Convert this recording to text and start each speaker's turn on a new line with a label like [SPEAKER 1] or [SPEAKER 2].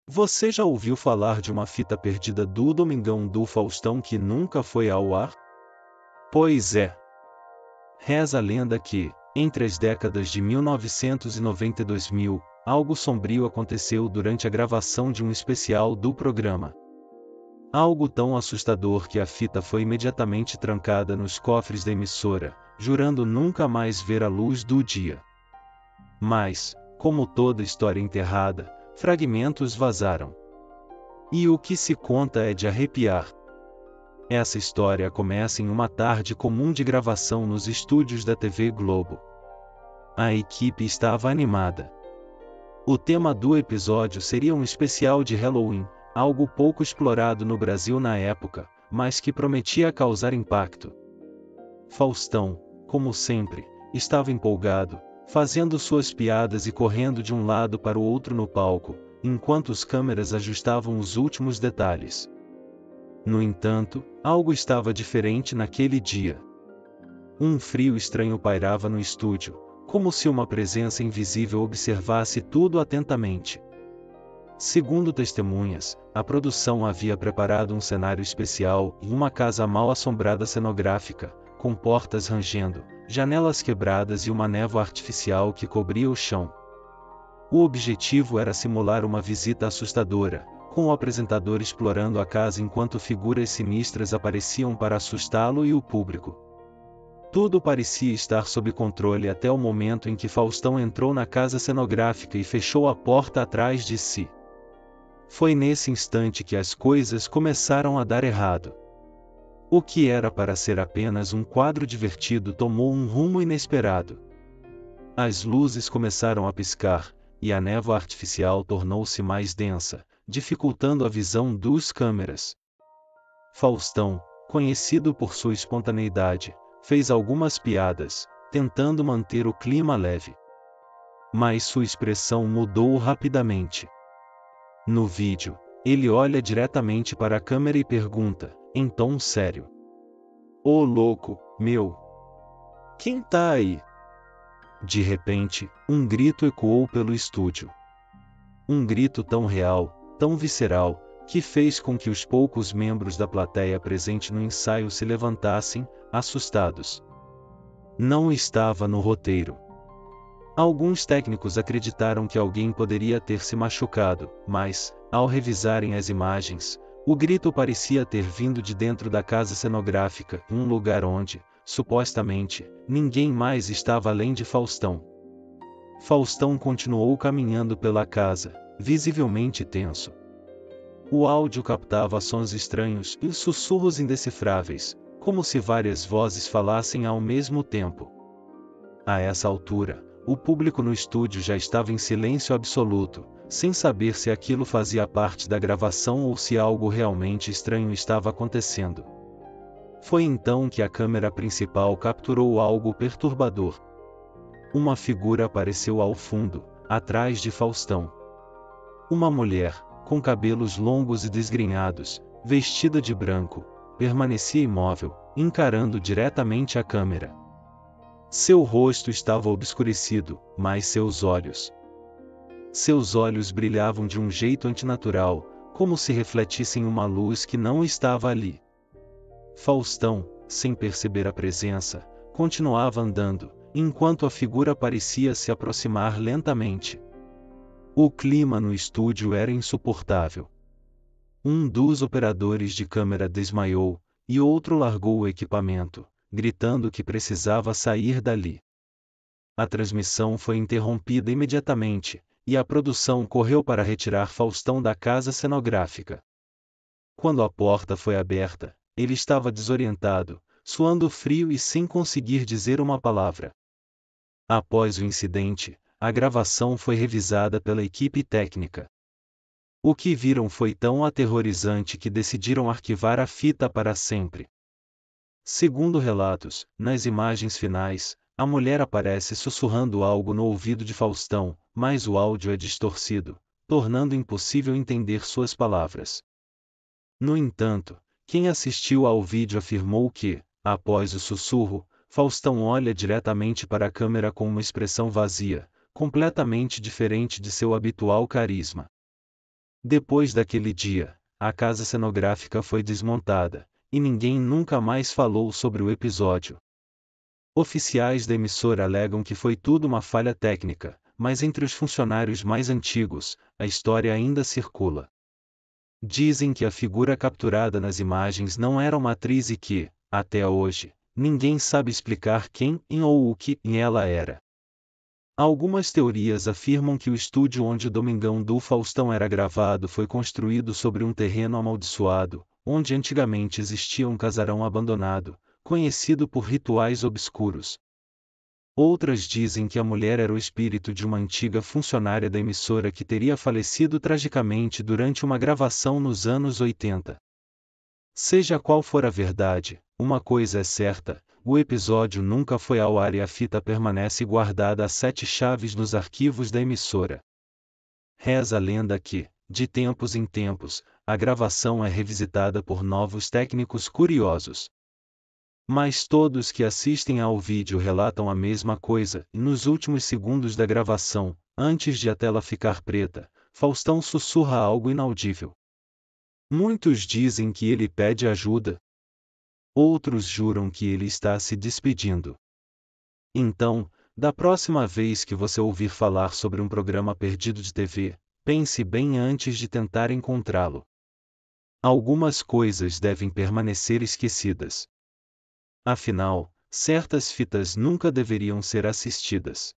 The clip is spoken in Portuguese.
[SPEAKER 1] Você já ouviu falar de uma fita perdida do Domingão do Faustão que nunca foi ao ar? Pois é. Reza a lenda que, entre as décadas de 1990 e 2000, algo sombrio aconteceu durante a gravação de um especial do programa. Algo tão assustador que a fita foi imediatamente trancada nos cofres da emissora, jurando nunca mais ver a luz do dia. Mas, como toda história enterrada, fragmentos vazaram. E o que se conta é de arrepiar. Essa história começa em uma tarde comum de gravação nos estúdios da TV Globo. A equipe estava animada. O tema do episódio seria um especial de Halloween, algo pouco explorado no Brasil na época, mas que prometia causar impacto. Faustão, como sempre, estava empolgado, fazendo suas piadas e correndo de um lado para o outro no palco, enquanto as câmeras ajustavam os últimos detalhes. No entanto, algo estava diferente naquele dia. Um frio estranho pairava no estúdio, como se uma presença invisível observasse tudo atentamente. Segundo testemunhas, a produção havia preparado um cenário especial em uma casa mal assombrada cenográfica, com portas rangendo, janelas quebradas e uma névoa artificial que cobria o chão. O objetivo era simular uma visita assustadora, com o apresentador explorando a casa enquanto figuras sinistras apareciam para assustá-lo e o público. Tudo parecia estar sob controle até o momento em que Faustão entrou na casa cenográfica e fechou a porta atrás de si. Foi nesse instante que as coisas começaram a dar errado. O que era para ser apenas um quadro divertido tomou um rumo inesperado. As luzes começaram a piscar, e a névoa artificial tornou-se mais densa, dificultando a visão dos câmeras. Faustão, conhecido por sua espontaneidade, fez algumas piadas, tentando manter o clima leve. Mas sua expressão mudou rapidamente. No vídeo, ele olha diretamente para a câmera e pergunta, em tom sério: "Ô louco, meu! Quem tá aí?" De repente, um grito ecoou pelo estúdio. Um grito tão real, tão visceral, que fez com que os poucos membros da plateia presente no ensaio se levantassem, assustados. Não estava no roteiro. Alguns técnicos acreditaram que alguém poderia ter se machucado, mas, ao revisarem as imagens, o grito parecia ter vindo de dentro da casa cenográfica, um lugar onde, supostamente, ninguém mais estava além de Faustão. Faustão continuou caminhando pela casa, visivelmente tenso. O áudio captava sons estranhos e sussurros indecifráveis, como se várias vozes falassem ao mesmo tempo. A essa altura, o público no estúdio já estava em silêncio absoluto, sem saber se aquilo fazia parte da gravação ou se algo realmente estranho estava acontecendo. Foi então que a câmera principal capturou algo perturbador. Uma figura apareceu ao fundo, atrás de Faustão. Uma mulher, com cabelos longos e desgrenhados, vestida de branco, permanecia imóvel, encarando diretamente a câmera. Seu rosto estava obscurecido, mas seus olhos brilhavam de um jeito antinatural, como se refletissem uma luz que não estava ali. Faustão, sem perceber a presença, continuava andando, enquanto a figura parecia se aproximar lentamente. O clima no estúdio era insuportável. Um dos operadores de câmera desmaiou, e outro largou o equipamento, gritando que precisava sair dali. A transmissão foi interrompida imediatamente, e a produção correu para retirar Faustão da casa cenográfica. Quando a porta foi aberta, ele estava desorientado, suando frio e sem conseguir dizer uma palavra. Após o incidente, a gravação foi revisada pela equipe técnica. O que viram foi tão aterrorizante que decidiram arquivar a fita para sempre. Segundo relatos, nas imagens finais, a mulher aparece sussurrando algo no ouvido de Faustão, mas o áudio é distorcido, tornando impossível entender suas palavras. No entanto, quem assistiu ao vídeo afirmou que, após o sussurro, Faustão olha diretamente para a câmera com uma expressão vazia, completamente diferente de seu habitual carisma. Depois daquele dia, a casa cenográfica foi desmontada, e ninguém nunca mais falou sobre o episódio. Oficiais da emissora alegam que foi tudo uma falha técnica, mas entre os funcionários mais antigos, a história ainda circula. Dizem que a figura capturada nas imagens não era uma atriz e que, até hoje, ninguém sabe explicar quem ou o que ela era. Algumas teorias afirmam que o estúdio onde o Domingão do Faustão era gravado foi construído sobre um terreno amaldiçoado, onde antigamente existia um casarão abandonado, conhecido por rituais obscuros. Outras dizem que a mulher era o espírito de uma antiga funcionária da emissora que teria falecido tragicamente durante uma gravação nos anos 80. Seja qual for a verdade, uma coisa é certa: o episódio nunca foi ao ar e a fita permanece guardada a 7 chaves nos arquivos da emissora. Reza a lenda que, de tempos em tempos, a gravação é revisitada por novos técnicos curiosos. Mas todos que assistem ao vídeo relatam a mesma coisa, e nos últimos segundos da gravação, antes de a tela ficar preta, Faustão sussurra algo inaudível. Muitos dizem que ele pede ajuda. Outros juram que ele está se despedindo. Então, da próxima vez que você ouvir falar sobre um programa perdido de TV, pense bem antes de tentar encontrá-lo. Algumas coisas devem permanecer esquecidas. Afinal, certas fitas nunca deveriam ser assistidas.